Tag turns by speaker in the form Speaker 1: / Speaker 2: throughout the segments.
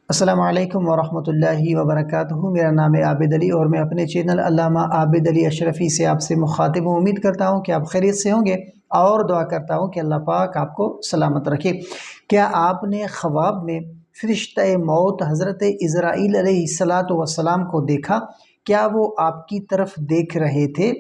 Speaker 1: السلام علیکم ورحمۃ اللہ وبرکاتہ۔ میرا نام ہے عابد علی اور میں اپنے چینل علامہ عابد علی اشرفی سے آپ سے مخاطب ہوں۔ امید کرتا ہوں کہ آپ خیریت سے ہوں گے اور دعا کرتا ہوں کہ اللہ پاک آپ کو سلامت رکھے۔ کیا آپ نے خواب میں فرشتہ موت حضرت عزرائیل علیہ السلام کو دیکھا؟ کیا وہ آپ کی طرف دیکھ رہے تھے،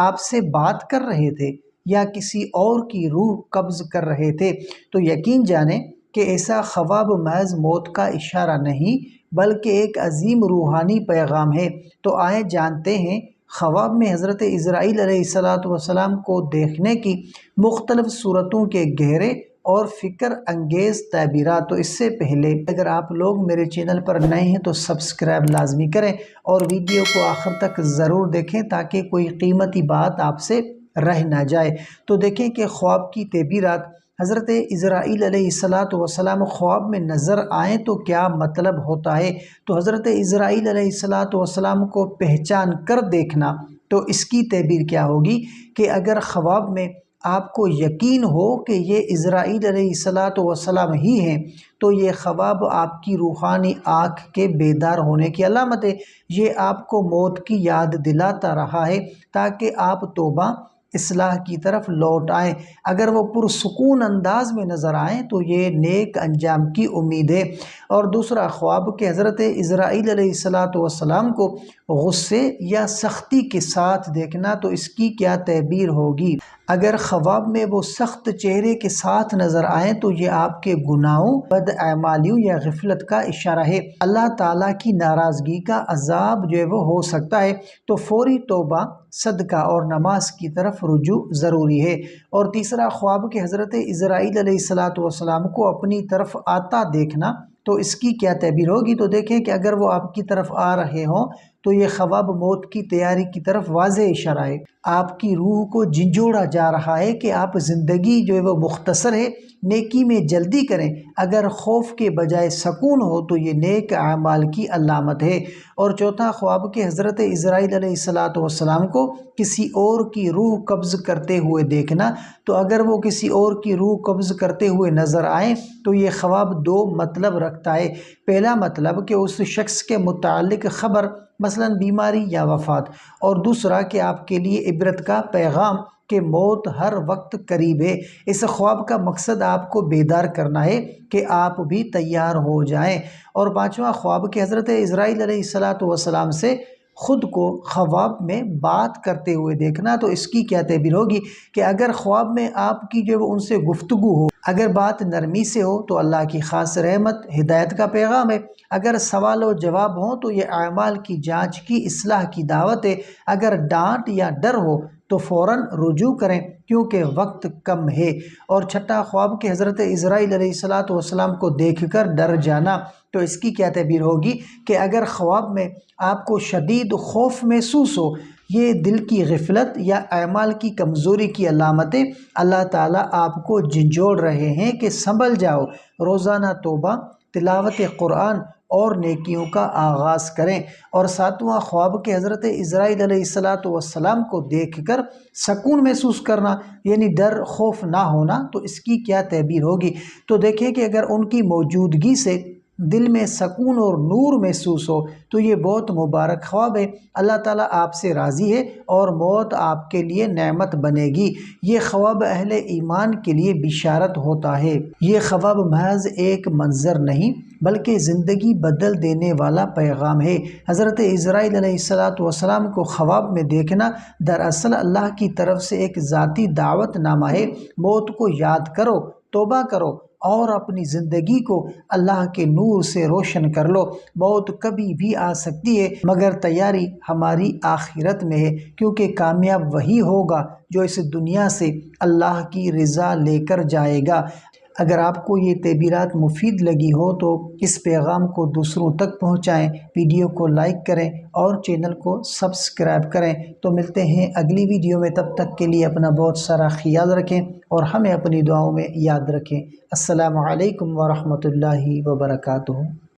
Speaker 1: آپ سے بات کر رہے تھے یا کسی اور کی روح قبض کر رہے تھے؟ تو یقین جانیں کہ ایسا خواب محض موت کا اشارہ نہیں بلکہ ایک عظیم روحانی پیغام ہے۔ تو آئیں جانتے ہیں خواب میں حضرت عزرائیل علیہ السلام کو دیکھنے کی مختلف صورتوں کے گہرے اور فکر انگیز تعبیرات۔ تو اس سے پہلے اگر آپ لوگ میرے چینل پر نئے ہیں تو سبسکرائب لازمی کریں اور ویڈیو کو آخر تک ضرور دیکھیں تاکہ کوئی قیمتی بات آپ سے رہ نہ جائے۔ تو دیکھیں کہ خواب کی تعبیرات۔ حضرت عزرائیل علیہ السلام خواب میں نظر آئیں تو کیا مطلب ہوتا ہے؟ تو حضرت عزرائیل علیہ السلام کو پہچان کر دیکھنا، تو اس کی تعبیر کیا ہوگی کہ اگر خواب میں آپ کو یقین ہو کہ یہ عزرائیل علیہ السلام ہی ہیں تو یہ خواب آپ کی روحانی آنکھ کے بیدار ہونے کی علامت ہے۔ یہ آپ کو موت کی یاد دلاتا رہا ہے تاکہ آپ توبہ اصلاح کی طرف لوٹ آئیں۔ اگر وہ پرسکون انداز میں نظر آئیں تو یہ نیک انجام کی امید ہے۔ اور دوسرا خواب کہ حضرت عزرائیل علیہ السلام کو غصے یا سختی کے ساتھ دیکھنا، تو اس کی کیا تعبیر ہوگی؟ اگر خواب میں وہ سخت چہرے کے ساتھ نظر آئیں تو یہ آپ کے گناہوں، بدعمالیوں یا غفلت کا اشارہ ہے۔ اللہ تعالیٰ کی ناراضگی کا عذاب جو ہے وہ ہو سکتا ہے، تو فوری توبہ، صدقہ اور نماز کی طرف رجوع ضروری ہے۔ اور تیسرا خواب کہ حضرت عزرائیل علیہ السلام کو اپنی طرف آتا دیکھنا، تو اس کی کیا تعبیر ہوگی؟ تو دیکھیں کہ اگر وہ آپ کی طرف آ رہے ہوں تو یہ خواب موت کی تیاری کی طرف واضح اشارہ ہے۔ آپ کی روح کو جھنجھوڑا جا رہا ہے کہ آپ زندگی جو ہے وہ مختصر ہے، نیکی میں جلدی کریں۔ اگر خوف کے بجائے سکون ہو تو یہ نیک اعمال کی علامت ہے۔ اور چوتھا خواب کہ حضرت عزرائیل علیہ السلام کو کسی اور کی روح قبض کرتے ہوئے دیکھنا، تو اگر وہ کسی اور کی روح قبض کرتے ہوئے نظر آئیں تو یہ خواب دو مطلب رکھتا ہے۔ پہلا مطلب کہ اس شخص کے متعلق خبر، مثلا بیماری یا وفات، اور دوسرا کہ آپ کے لیے عبرت کا پیغام کہ موت ہر وقت قریب ہے۔ اس خواب کا مقصد آپ کو بیدار کرنا ہے کہ آپ بھی تیار ہو جائیں۔ اور پانچواں خواب کہ حضرت عزرائیل علیہ السلام سے خود کو خواب میں بات کرتے ہوئے دیکھنا، تو اس کی کیا تعبیر ہوگی کہ اگر خواب میں آپ کی جو ان سے گفتگو ہو، اگر بات نرمی سے ہو تو اللہ کی خاص رحمت، ہدایت کا پیغام ہے۔ اگر سوال و جواب ہوں تو یہ اعمال کی جانچ کی، اصلاح کی دعوت ہے۔ اگر ڈانٹ یا ڈر ہو تو فوراً رجوع کریں کیونکہ وقت کم ہے۔ اور چھٹا خواب کہ حضرت عزرائیل علیہ السلام کو دیکھ کر ڈر جانا، تو اس کی کیا تعبیر ہوگی کہ اگر خواب میں آپ کو شدید خوف محسوس ہو، یہ دل کی غفلت یا اعمال کی کمزوری کی علامت ہے۔ اللہ تعالیٰ آپ کو جھنجھوڑ رہے ہیں کہ سنبھل جاؤ، روزانہ توبہ، تلاوت قرآن اور نیکیوں کا آغاز کریں۔ اور ساتواں خواب کہ حضرت عزرائیل علیہ السلام کو دیکھ کر سکون محسوس کرنا، یعنی ڈر خوف نہ ہونا، تو اس کی کیا تعبیر ہوگی؟ تو دیکھیں کہ اگر ان کی موجودگی سے دل میں سکون اور نور محسوس ہو تو یہ بہت مبارک خواب ہے۔ اللہ تعالیٰ آپ سے راضی ہے اور موت آپ کے لیے نعمت بنے گی۔ یہ خواب اہل ایمان کے لیے بشارت ہوتا ہے۔ یہ خواب محض ایک منظر نہیں بلکہ زندگی بدل دینے والا پیغام ہے۔ حضرت عزرائیل علیہ السلام کو خواب میں دیکھنا دراصل اللہ کی طرف سے ایک ذاتی دعوت نامہ ہے۔ موت کو یاد کرو، توبہ کرو اور اپنی زندگی کو اللہ کے نور سے روشن کر لو۔ موت کبھی بھی آ سکتی ہے مگر تیاری ہماری آخرت میں ہے، کیونکہ کامیاب وہی ہوگا جو اس دنیا سے اللہ کی رضا لے کر جائے گا۔ اگر آپ کو یہ تعبیرات مفید لگی ہو تو اس پیغام کو دوسروں تک پہنچائیں، ویڈیو کو لائک کریں اور چینل کو سبسکرائب کریں۔ تو ملتے ہیں اگلی ویڈیو میں، تب تک کے لیے اپنا بہت سارا خیال رکھیں اور ہمیں اپنی دعاؤں میں یاد رکھیں۔ السلام علیکم ورحمۃ اللہ وبرکاتہ۔